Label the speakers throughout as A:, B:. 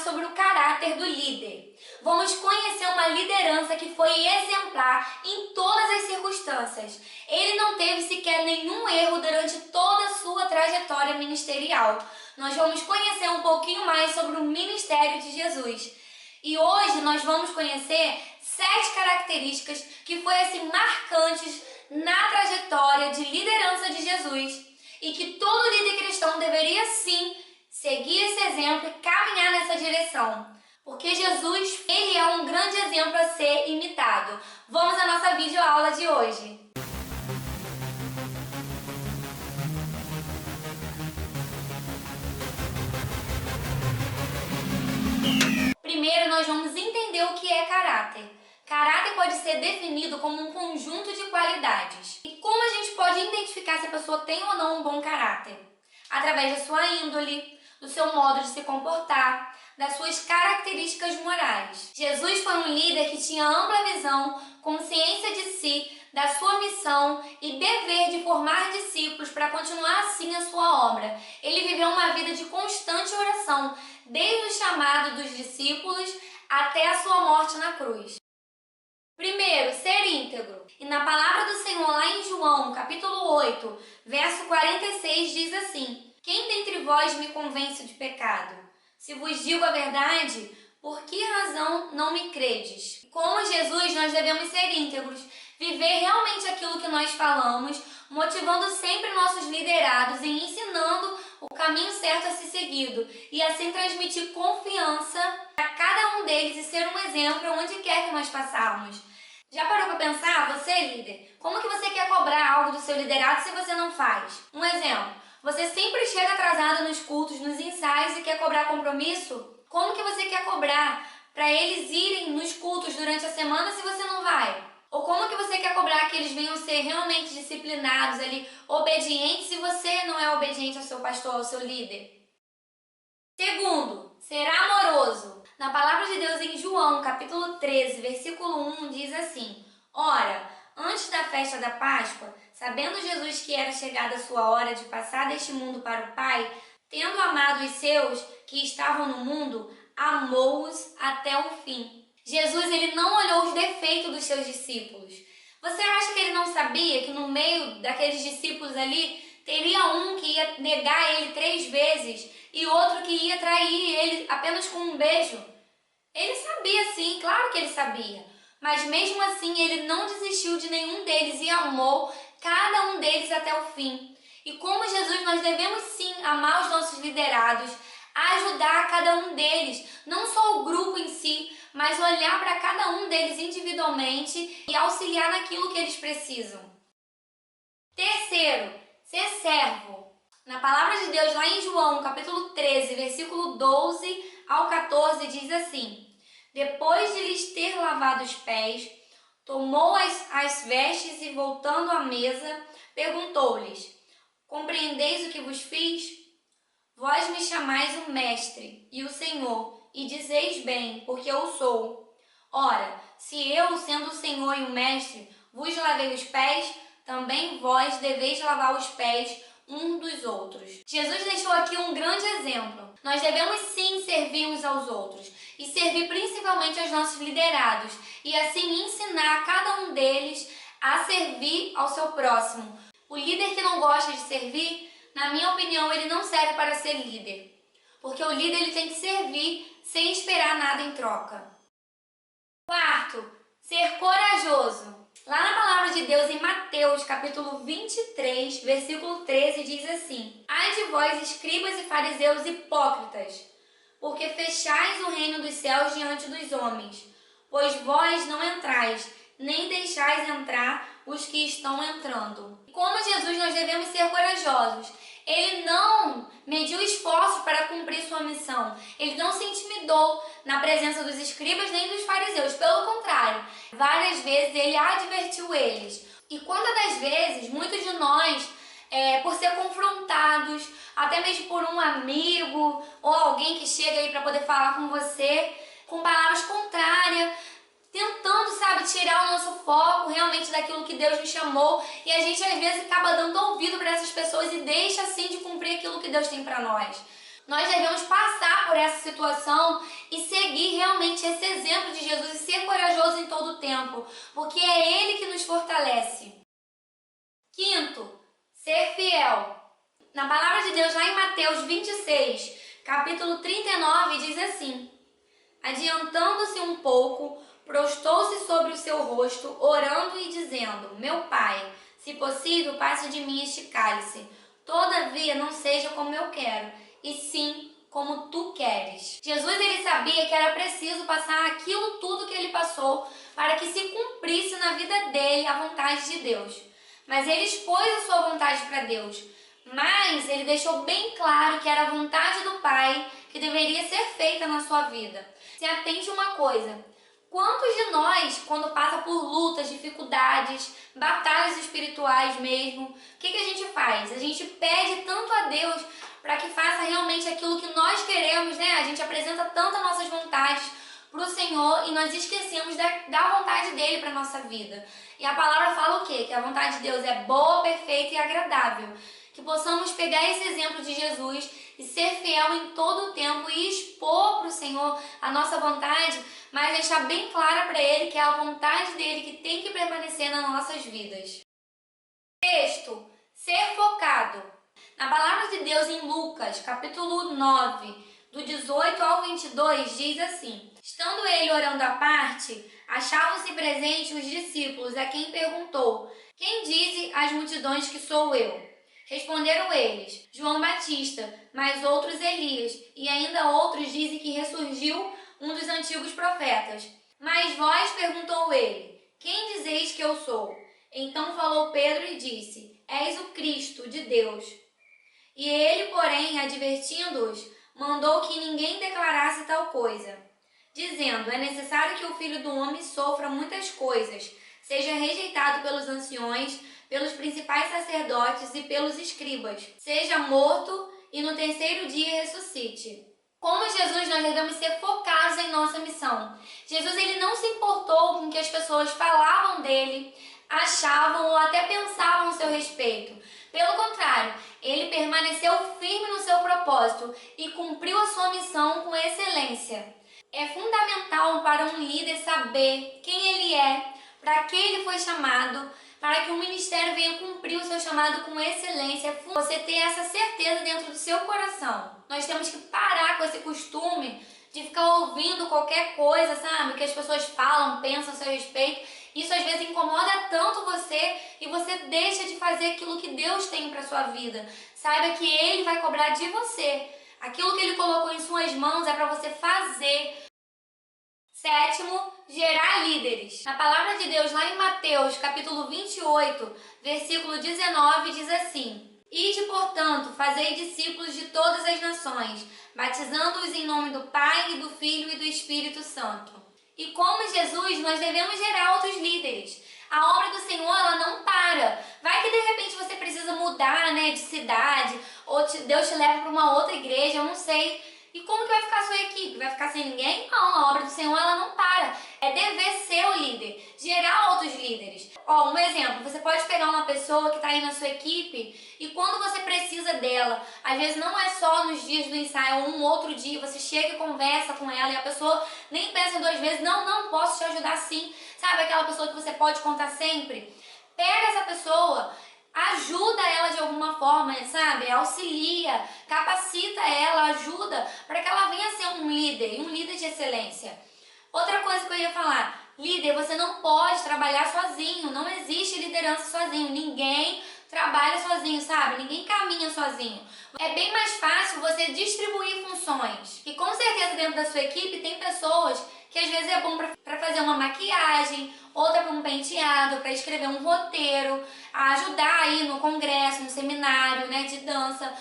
A: sobre o caráter do líder. Vamos conhecer uma liderança que foi exemplar em todas as circunstâncias. Ele não teve sequer nenhum erro durante toda a sua trajetória ministerial. Nós vamos conhecer um pouquinho mais sobre o ministério de Jesus. E hoje nós vamos conhecer 7 características que foram assim marcantes na trajetória de liderança de Jesus e que todo líder cristão deveria sim seguir esse exemplo e caminhar nessa direção. Porque Jesus, ele é um grande exemplo a ser imitado. Vamos à nossa videoaula de hoje. Primeiro, nós vamos entender o que é caráter. Caráter pode ser definido como um conjunto de qualidades. E como a gente pode identificar se a pessoa tem ou não um bom caráter? Através da sua índole, do seu modo de se comportar, das suas características morais. Jesus foi um líder que tinha ampla visão, consciência de si, da sua missão e dever de formar discípulos para continuar assim a sua obra. Ele viveu uma vida de constante oração, desde o chamado dos discípulos até a sua morte na cruz. Primeiro, ser íntegro. E na palavra do Senhor, lá em João, capítulo 8, verso 46, diz assim: Quem dentre vós me convence de pecado? Se vos digo a verdade, por que razão não me credes? Como Jesus, nós devemos ser íntegros, viver realmente aquilo que nós falamos, motivando sempre nossos liderados e ensinando o caminho certo a ser seguido e assim transmitir confiança a cada um deles e ser um exemplo onde quer que nós passarmos. Já parou para pensar, você líder, como que você quer cobrar algo do seu liderado se você não faz? Um exemplo, você sempre chega atrasado nos cultos, nos ensaios e quer cobrar compromisso? Como que você quer cobrar para eles irem nos cultos durante a semana se você não vai? Ou como que você quer cobrar que eles venham ser realmente disciplinados ali, obedientes, se você não é obediente ao seu pastor, ao seu líder? Segundo, ser amoroso. Na palavra de Deus em João, capítulo 13, versículo 1, diz assim: Ora, antes da festa da Páscoa, sabendo Jesus que era chegada a sua hora de passar deste mundo para o Pai, tendo amado os seus que estavam no mundo, amou-os até o fim. Jesus, ele não olhou os defeitos dos seus discípulos. Você acha que ele não sabia que no meio daqueles discípulos ali, teria um que ia negar ele 3 vezes e outro que ia trair ele apenas com um beijo? Ele sabia sim, claro que ele sabia. Mas mesmo assim, ele não desistiu de nenhum deles e amou cada um deles até o fim. E como Jesus, nós devemos sim amar os nossos liderados, ajudar cada um deles, não só o grupo em si, mas olhar para cada um deles individualmente e auxiliar naquilo que eles precisam. Terceiro, ser servo. Na palavra de Deus, lá em João, capítulo 13, versículo 12 ao 14, diz assim: Depois de lhes ter lavado os pés, tomou as vestes e, voltando à mesa, perguntou-lhes: Compreendeis o que vos fiz? Vós me chamais o Mestre e o Senhor, e dizeis bem, porque eu sou. Ora, se eu, sendo o Senhor e o Mestre, vos lavei os pés, também vós deveis lavar os pés uns dos outros. Jesus deixou aqui um grande exemplo. Nós devemos sim servir uns aos outros e servir principalmente aos nossos liderados e assim ensinar a cada um deles a servir ao seu próximo. O líder que não gosta de servir, na minha opinião, ele não serve para ser líder. Porque o líder ele tem que servir sem esperar nada em troca. Quarto, ser corajoso. Lá na palavra de Deus, em Mateus, capítulo 23, versículo 13, diz assim: Ai de vós, escribas e fariseus hipócritas, porque fechais o reino dos céus diante dos homens, pois vós não entrais, nem deixais entrar os que estão entrando. Como Jesus, nós devemos ser corajosos. Ele não mediu esforços para cumprir sua missão. Ele não se intimidou na presença dos escribas nem dos fariseus. Pelo contrário, várias vezes ele advertiu eles. E quantas das vezes, muitos de nós, por ser confrontados, até mesmo por um amigo ou alguém que chega aí para poder falar com você, com palavras contrárias, tentando, tirar o nosso foco realmente daquilo que Deus nos chamou, e a gente às vezes acaba dando ouvido para essas pessoas e deixa assim de cumprir aquilo que Deus tem para nós. Nós devemos passar por essa situação e seguir realmente esse exemplo de Jesus e ser corajoso em todo o tempo, porque é Ele que nos fortalece. Quinto, ser fiel. Na palavra de Deus, lá em Mateus 26, capítulo 39, diz assim: adiantando-se um pouco, prostou-se sobre o seu rosto, orando e dizendo: meu Pai, se possível, passe de mim este cálice. Todavia, não seja como eu quero, e sim como tu queres. Jesus, ele sabia que era preciso passar aquilo tudo que ele passou para que se cumprisse na vida dele a vontade de Deus. Mas ele expôs a sua vontade para Deus. Mas ele deixou bem claro que era a vontade do Pai que deveria ser feita na sua vida. Se atente uma coisa: quantos de nós, quando passa por lutas, dificuldades, batalhas espirituais mesmo, o que a gente faz? A gente pede tanto a Deus para que faça realmente aquilo que nós queremos, né? A gente apresenta tanto as nossas vontades para o Senhor e nós esquecemos da vontade dele para a nossa vida. E a palavra fala o quê? Que a vontade de Deus é boa, perfeita e agradável. Que possamos pegar esse exemplo de Jesus e ser fiel em todo o tempo e expor para o Senhor a nossa vontade, mas deixar bem clara para Ele que é a vontade dele que tem que permanecer nas nossas vidas. Sexto, ser focado. Na palavra de Deus em Lucas, capítulo 9, do 18 ao 22, diz assim: estando ele orando à parte, achavam-se presentes os discípulos, a quem perguntou: quem dize às multidões que sou eu? Responderam eles: João Batista, mas outros Elias, e ainda outros dizem que ressurgiu um dos antigos profetas. Mas vós, perguntou ele, quem dizeis que eu sou? Então falou Pedro e disse: és o Cristo de Deus. E ele, porém, advertindo-os, mandou que ninguém declarasse tal coisa, dizendo: é necessário que o Filho do Homem sofra muitas coisas, seja rejeitado pelos anciões, pelos principais sacerdotes e pelos escribas, seja morto e no terceiro dia ressuscite. Como Jesus, nós devemos ser focados em nossa missão. Jesus, ele não se importou com o que as pessoas falavam dele, achavam ou até pensavam a seu respeito. Pelo contrário, ele permaneceu firme no seu propósito e cumpriu a sua missão com excelência. É fundamental para um líder saber quem ele é, para que ele foi chamado, para que o ministério venha cumprir o seu chamado com excelência. Você ter essa certeza dentro do seu coração. Nós temos que parar com esse costume de ficar ouvindo qualquer coisa, sabe? Que as pessoas falam, pensam a seu respeito. Isso às vezes incomoda tanto você e você deixa de fazer aquilo que Deus tem para sua vida. Saiba que Ele vai cobrar de você. Aquilo que Ele colocou em suas mãos é para você fazer. Sétimo, gerar líderes. Na palavra de Deus, lá em Mateus, capítulo 28, versículo 19, diz assim: ide, portanto, fazei discípulos de todas as nações, batizando-os em nome do Pai, e do Filho e do Espírito Santo. E como Jesus, nós devemos gerar outros líderes. A obra do Senhor, ela não para. Vai que de repente você precisa mudar, né, de cidade, ou Deus te leva para uma outra igreja, eu não sei. E como que vai ficar a sua equipe? Vai ficar sem ninguém? Não, a obra do Senhor, ela não para. É dever seu líder, gerar outros líderes. Ó, um exemplo, você pode pegar uma pessoa que está aí na sua equipe e quando você precisa dela, às vezes não é só nos dias do ensaio, ou um outro dia, você chega e conversa com ela e a pessoa nem pensa duas vezes: não, posso te ajudar sim. Sabe aquela pessoa que você pode contar sempre? Pega essa pessoa, ajuda ela de alguma forma, sabe? Auxilia, capacita ela, ajuda para que ela venha a ser um líder de excelência. Outra coisa que eu ia falar: líder, você não pode trabalhar sozinho, não existe liderança sozinho, ninguém trabalha sozinho, sabe? Ninguém caminha sozinho. É bem mais fácil você distribuir funções. E com certeza dentro da sua equipe tem pessoas que às vezes é bom para fazer uma maquiagem, outra para um penteado, para escrever um roteiro, a ajudar aí no congresso, no seminário, né, de dança.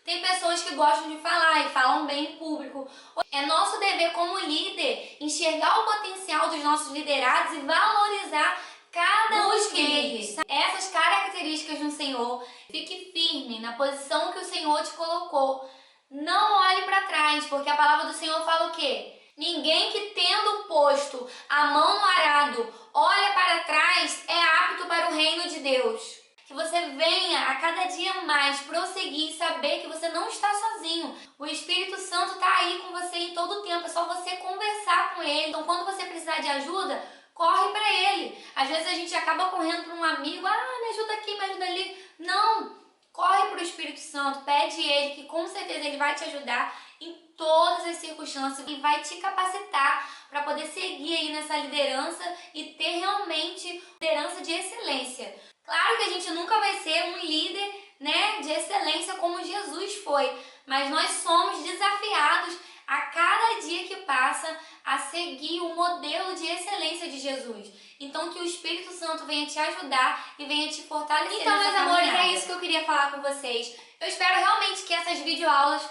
A: Tem pessoas que gostam de falar e falam bem em público. É nosso dever como líder enxergar o potencial dos nossos liderados e valorizar cada um deles. Essas características do Senhor. Fique firme na posição que o Senhor te colocou. Não olhe para trás, porque a palavra do Senhor fala o quê? Ninguém que, tendo posto a mão no arado, olha para trás, é apto para o reino de Deus. Que você venha a cada dia mais prosseguir e saber que você não está sozinho. O Espírito Santo está aí com você em todo o tempo, é só você conversar com ele. Então quando você precisar de ajuda, corre para ele. Às vezes a gente acaba correndo para um amigo, me ajuda aqui, me ajuda ali. Não, corre para o Espírito Santo, pede ele que com certeza ele vai te ajudar em todas as circunstâncias e vai te capacitar para poder seguir aí nessa liderança e ter realmente liderança de excelência. Claro que a gente nunca vai ser um líder, né, de excelência como Jesus foi, mas nós somos desafiados a cada dia que passa a seguir o modelo de excelência de Jesus. Então que o Espírito Santo venha te ajudar e venha te fortalecer. Então, meus amores, é isso que eu queria falar com vocês. Eu espero realmente que essas videoaulas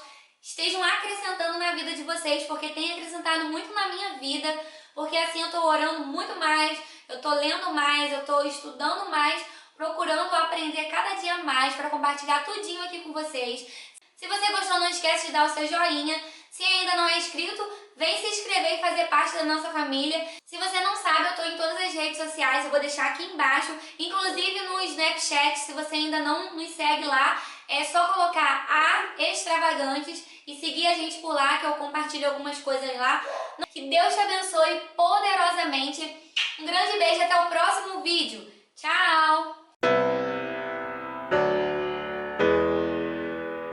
A: estejam acrescentando na vida de vocês, porque tem acrescentado muito na minha vida, porque assim eu tô orando muito mais, eu tô lendo mais, eu tô estudando mais, procurando aprender cada dia mais para compartilhar tudinho aqui com vocês. Se você gostou, não esquece de dar o seu joinha. Se ainda não é inscrito, vem se inscrever e fazer parte da nossa família. Se você não sabe, eu tô em todas as redes sociais, eu vou deixar aqui embaixo, inclusive no Snapchat. Se você ainda não nos segue lá, é só colocar A Extravagantes e seguir a gente por lá, que eu compartilho algumas coisas lá. Que Deus te abençoe poderosamente. Um grande beijo e até o próximo vídeo. Tchau!